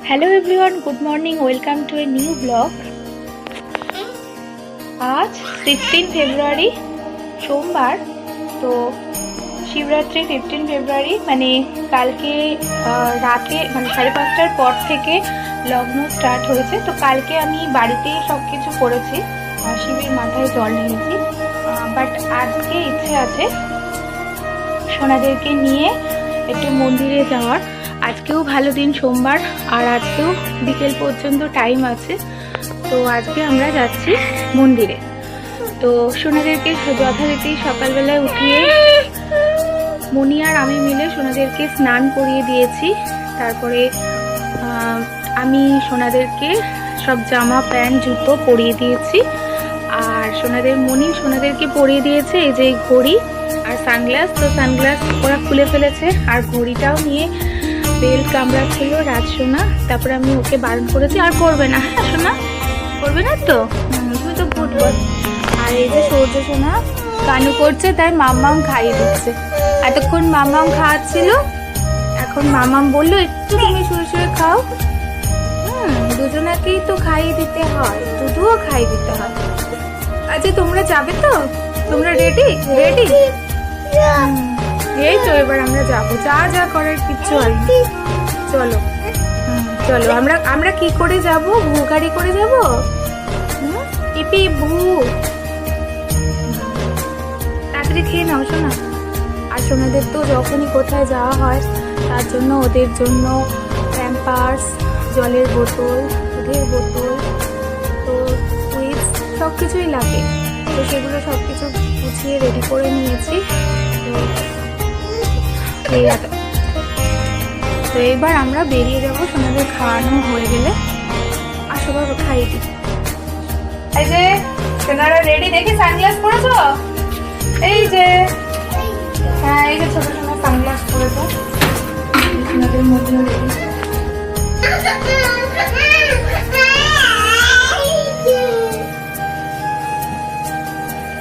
Hello everyone, good morning, welcome to a new blog. आज 16 February सोमवार, तो Shivratri 15 February মানে কালকে রাতে মানে 5:30টার পর থেকে লগ্ন স্টার্ট হয়েছে। তো কালকে আমি বাড়িতেই সব কিছু করেছি, শিবের মাথায় জল ঢেলেছি। বাট আজকে ইচ্ছে আছে সোনাদেরকে নিয়ে একটু মন্দিরে যাওয়ার। আজকেও ভালো দিন, সোমবার, আর আজকেও বিকেল পর্যন্ত টাইম আছে। তো আজকে আমরা যাচ্ছি মন্দিরে। তো সোনাদেরকে যথারীতি সকালবেলায় উঠিয়ে মনি আর আমি মিলে সোনাদেরকে স্নান করিয়ে দিয়েছি। তারপরে আমি সোনাদেরকে সব জামা প্যান্ট জুতো পরিয়ে দিয়েছি, আর সোনাদেরকে পরিয়ে দিয়েছে এই যে ঘড়ি আর সানগ্লাস। তো সানগ্লাস ওরা খুলে ফেলেছে, আর ঘড়িটাও নিয়ে বেল কামড়া ছিল রাজসোনা। তারপরে আমি ওকে বারণ করেছি আর করবে না। হ্যাঁ সোনা, করবে না তো, তুমি তো গুড বল। আর এই যে সূর্য সোনা কানু করছে, তাই মাম্মাম খাইয়ে দিচ্ছে। এতক্ষণ মাম্মাম খাওয়াচ্ছিল, এখন মাম্মাম বললো একটু তুমি শুয়ে শুয়ে খাও। দুজনাকেই তো খাইয়ে দিতে হয়, দুধুও খাইয়ে দিতে হয়। আচ্ছা তোমরা যাবে তো? তোমরা রেডি? এই তো এবার আমরা যাবো, যা করার কিচ্ছু হয়নি। চলো চলো, আমরা কি করে যাব? ভু গাড়ি করে যাব। ইপি ভু, তাড়াতাড়ি খেয়ে নাও শোনা। আর সোনাদের তো যখনই কোথায় যাওয়া হয় তার জন্য ওদের জন্য প্যাম্পার্স, জলের বোতল, দুধের বোতল, তো উইথ সব কিছুই লাগে। তো সেগুলো সব কিছু গুছিয়ে রেডি করে নিয়েছি। তো এবার আমরা বেরিয়ে যাবো, সোনাদের খাওয়ানো হয়ে গেলে। আসো বাবা খাইয়ে দিই। এই যে সোনারা রেডি, দেখি সানগ্লাস পরেছো? এই যে হ্যাঁ, এই যে ছোট সোনা সানগ্লাস পরেছো, সোনাদের মধ্যে রেডি।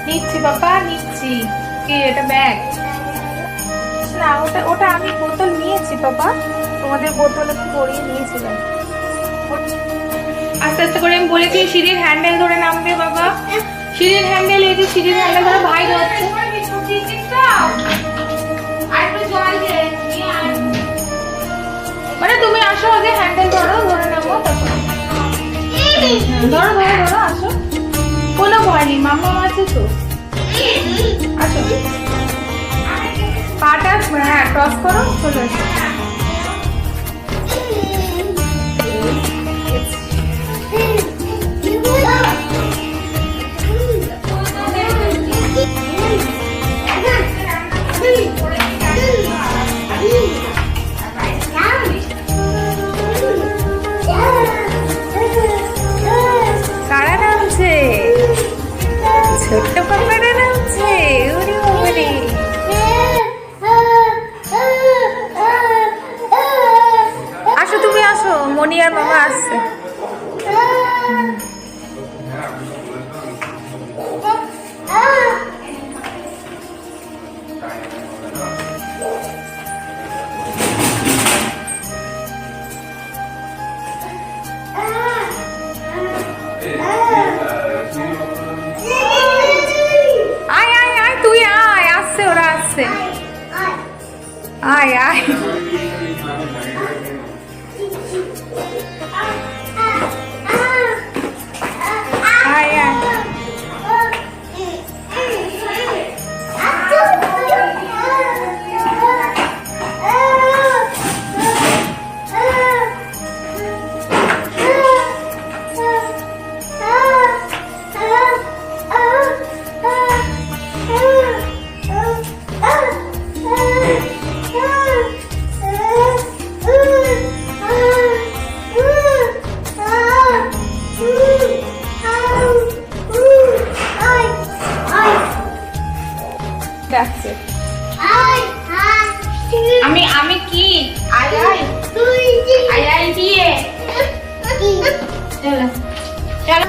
নিচ্ছি বাবা, নিচ্ছি। কি এটা ব্যাগ? না, ওটা আমি বোতল নিয়েছি বাবা, তোমাদের বোতল আমি ভরিয়ে নিয়েছিলাম। আস্তে আস্তে করে আমি বলেছি সিঁড়ির হ্যান্ডেল ধরে নামবে বাবা। সিঁড়ির হ্যান্ডেল, এই যে সিঁড়ির হ্যান্ডেল ধরে ভাই ধরছে। মানে তুমি আসো আগে, হ্যান্ডেল ধরে নামো, তারপর ধরো আসো। কোনো ভয় নেই, মাম্মা আছে তো। আসো, পাটা হ্যাঁ ক্রস করো, চলে আসো। কারা নামছে? ছোট্ট পাপারা নামছে। ওরে বাবারে, আসো তুমি আসো, মনি আর মামা আসছে। আয় তুই আয়, আসছে ওরা আসছে। আয় আয় আমি কি আয় দিয়ে চলো চলো।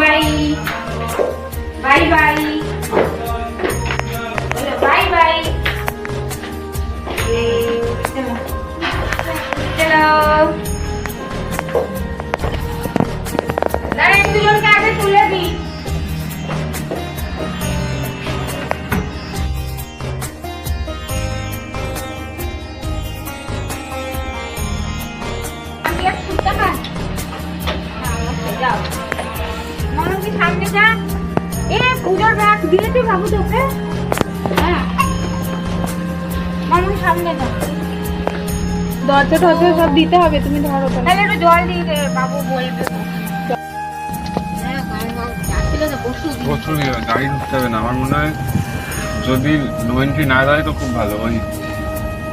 Bye bye bye bye bye. চলো দাঁড়া, দুজনকে আগে তুলে দিই। সামনে যা। এ পুজোর ব্যাগ দিয়েছে বাবু তোকে? হ্যাঁ মামুনি সামনে যা। দরজা টরজা সব দিতে হবে, তুমি ধরো। তাহলে একটু জল দিয়ে দে, বাবু বলবে। প্রচুর গাড়ি ঢুকতে হবে না, আমার মনে হয় যদি নো এন্ট্রি না দেয় তো খুব ভালো। ওই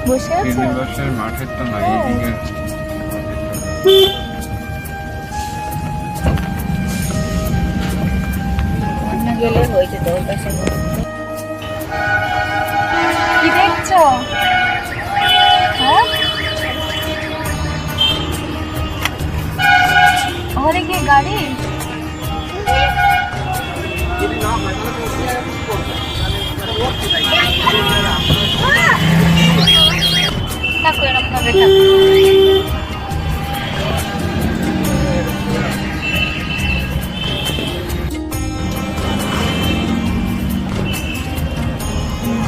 বসে ইউনিভার্সের মাঠের তো না, এইদিকে গেলে হয়েছে। তোর কাছে কি দেখছো? ওখানে কি গাড়ি? থাকো এরকম ভাবে থাকো।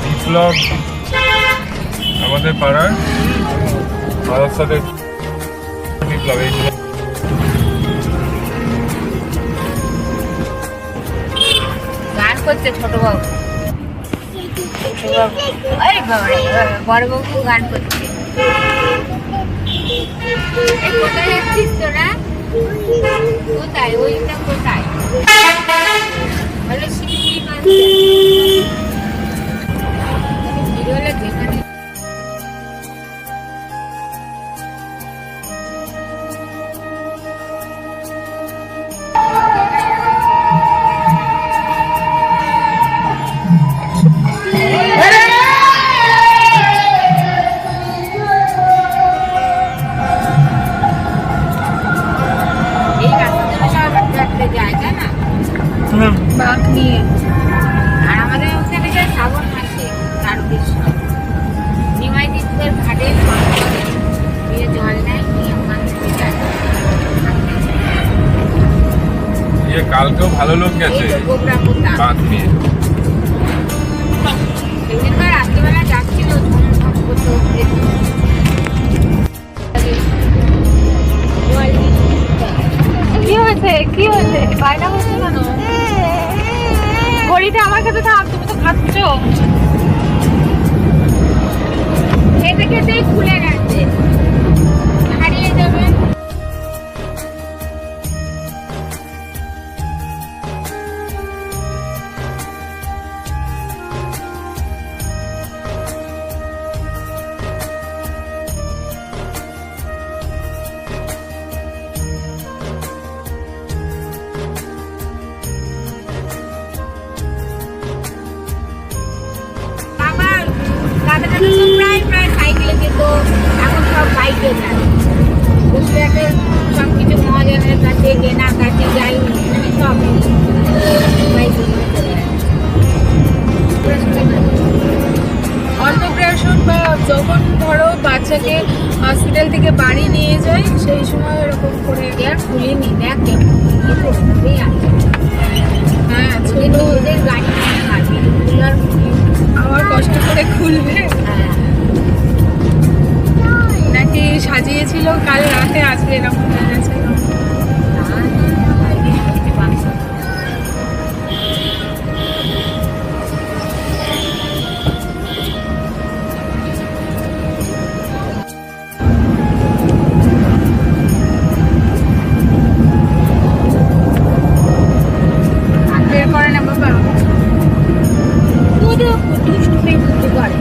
বিপ্লব আমাদের পাড়ার সাথে বিপ্লব এই গান করছে ছোট বাবু। আরে বড় বাবু গান করছে। কোথায় যাচ্ছিস তোরা? কোথায়? ওইটা কোথায়? বলে শিলিগুড়ি বাজছে। যেখানে বাঘ নিয়ে। আর আমাদের ওখানে যে শ্রাবণ মাসে তারকেশ্বর নিমাই তীর্থের ঘাটে জল নেয়, নিয়ে ওখান থেকে যায়। কালকেও ভালো লোক গেছে বাঘ নিয়ে। সেদিনকার রাত্রিবেলা যাচ্ছিল ঝুমঝুম করতে। কি হয়েছে? কি হয়েছে? বায়না হচ্ছে কেন? ঘড়িতে আমার কাছে থাক, তুমি তো খাচ্ছ। খেতে খেতেই খুলে গেছে, হারিয়ে যাবে। প্রায় সাইকেলে যেত, এখন সব বাইকে যায়। বসিরহাটে সব কিছু মহাজনের কাছে, কেনার কাছে যাই, মানে সব বাইকে। অন্নপ্রাশন বা যখন ধরো বাচ্চাকে হসপিটাল থেকে বাড়ি নিয়ে যায়, সেই সময় এরকম করে আর খুলিনি। দেখ কেমন হ্যাঁ, ছোট ওদের গাড়ি খোলার আবার কষ্ট করে খুলবে। নাকি সাজিয়েছিল কাল রাতে, আজকে এরকম হয়ে গেছে। বের করে না বাবা, দুষ্টুমি করে।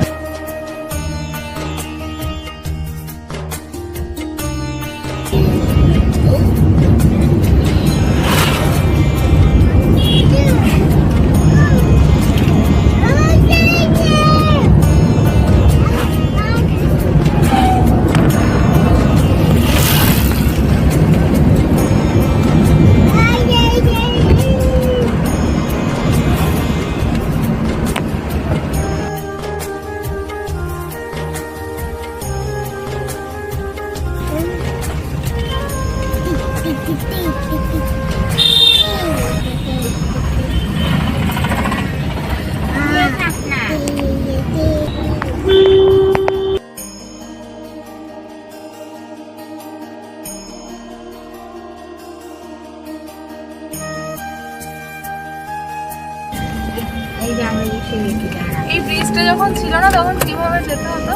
এই ব্রিজটা যখন ছিল না তখন কিভাবে যেতে হতো?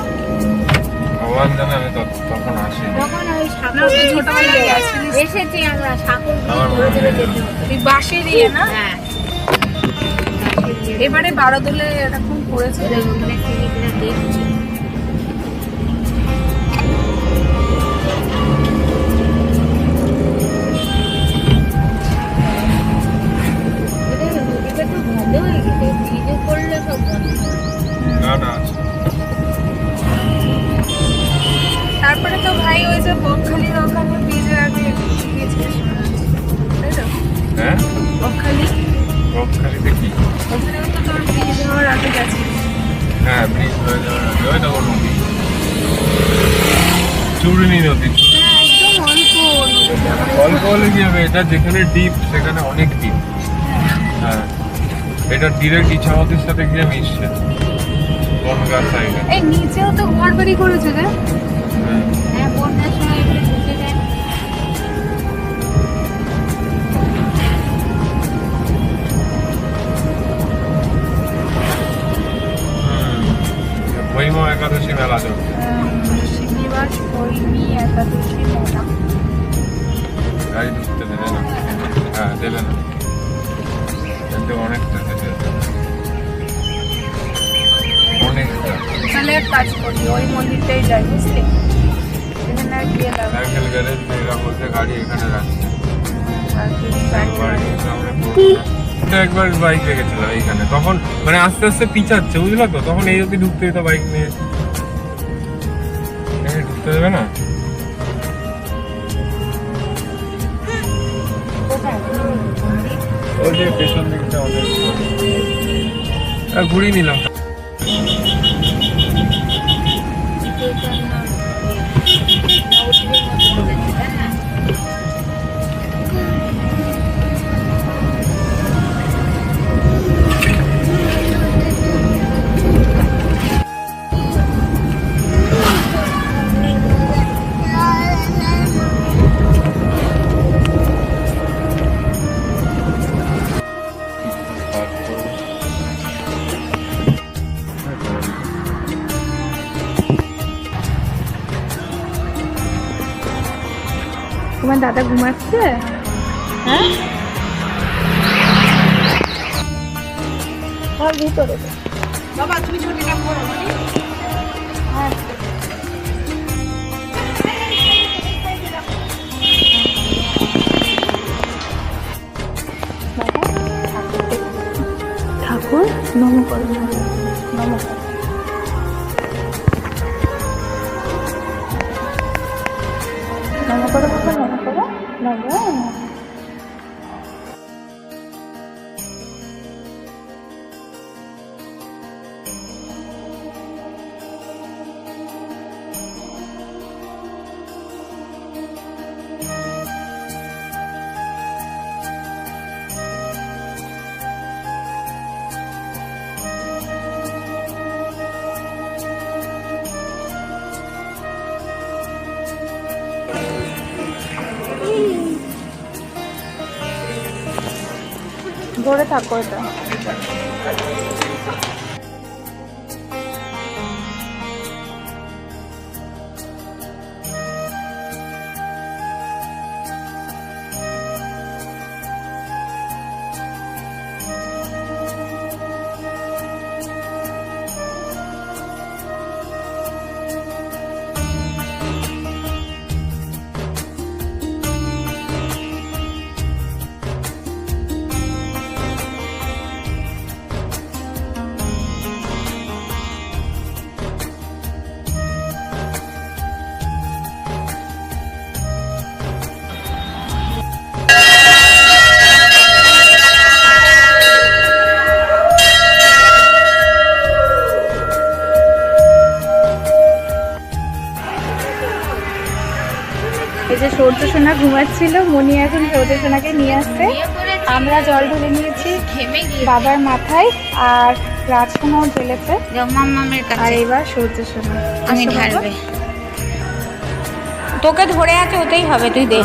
ভগবান জানে, আমি তখন আসি। না, ওই ছোটবেলায় গেছিলিস। এসেছি আমরা সাঁকর আমার ধরে ধরে মনে নেই। যেতে হতো। ওই বাঁশে দিয়ে না? হ্যাঁ এবারে বারোদোলে এরকম করেছে। ওখানে সিঁড়িটা দেখছি। নদীটা তো বন্ধ হয়ে গেছে, ব্রিজে করলে সব বন্ধ। না আছে। তারপরে তো ভাই ওই যে বকখালির ওখানে ব্রিজের আগে গিয়েছিলিস, তাই তো? হ্যাঁ, বকখালি, রথখালিতে কি? ওখানেও তো তোর ব্রিজ হওয়ার আগে গেছিলিস। হ্যাঁ, ব্রিজ হয়ে যাওয়ার আগে ওই দেখো নদী, চূর্ণী নদী। হ্যাঁ, একদম অল্প নদীটা, মানে অল্প হলে কি হবে, এটা যেখানে ডিপ সেখানে অনেক ডিপ। হ্যাঁ, এটা ডিরেক্ট ইছামতির সাথে গিয়ে মিশছে বনগাঁ সাইডে। এই নিচেও তো ঘর বাড়ি করেছে রে। হ্যাঁ, বন্যার সময় এগুলো ঢুকে যায়। ভৈম একাদশী মেলা চলছে। শিবনিবাস হরিণী একাদশী মেলা। গাড়ি ঢুকতে দেবে না। হ্যাঁ, দেবে না, কিন্তু অনেকটা দেবে, অনেকটা। তাহলে এক কাজ করি, ওই মন্দিরটাই যাই, বুঝলি? এখানে আর গিয়ে লাভ নেই। সাইকেল গ্যারেজ এরা বলছে গাড়ি এখানে রাখছে। আর যদি বাড়ি বাড়ি যাই। সামনে পুরো- ওটা একবার বাইক রেখেছিলাম এইখানে, তখন মানে আস্তে আস্তে পিছাচ্ছে, বুঝলো তো, তখন এই অব্দি ঢুকতে দিত বাইক নিয়ে। এখানে ঢুকতে দেবে না। কোথায়? ওই যে পেছন দিকটা অনেক ঘুরিয়ে নিলাম। তোমার দাদা ঘুমাচ্ছে? হ্যাঁ, আর ভিতরে বাবা তুমি ছুটিটা করো মানে। হ্যাঁ, ঠাকুর নম করো, নম করো। নম করো বাবা, নম করো, নম। ধরে থাকো এটা। এই যে সূর্য সোনা ঘুমাচ্ছিল, মনি এখন সূর্য সোনাকে নিয়ে আসছে। আমরা জল ঢেলে নিয়েছি ঘেমে গিয়ে বাবার মাথায়, আর রাজসোনাও ঢেলেছে। মামামের আর কাছে এবার সূর্য সোনা তুমি আসো বাবা। ঢালবে। তোকে ধরে আছে, ওতেই হবে, তুই দে।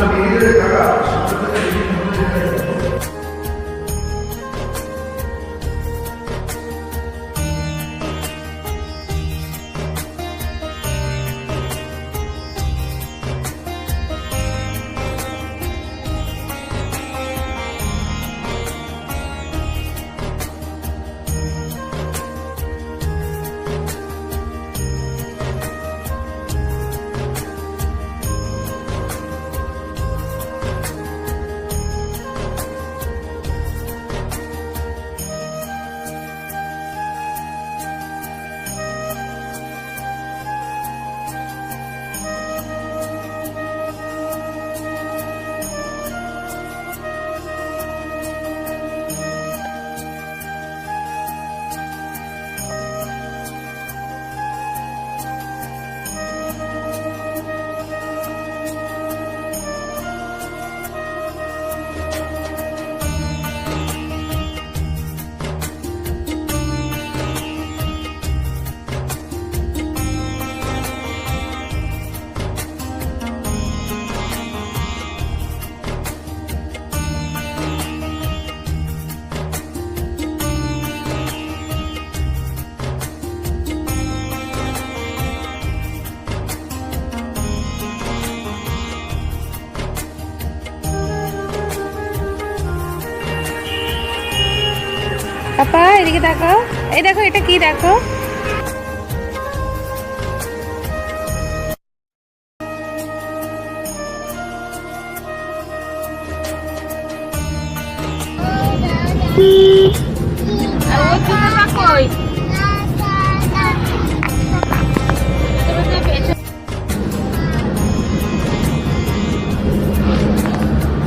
পাপা এদিকে দেখো, এই দেখো এটা কি দেখো।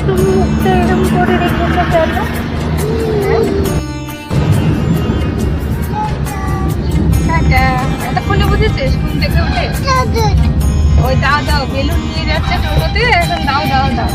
তুমি মুখটা এরকম করে রেখেছো কেন? এতক্ষণে বুঝেছিস ঘুম থেকে উঠে? ওই দাও দাও, বেলুন নিয়ে যাচ্ছে টোটোতে, এখন দাও দাও দাও।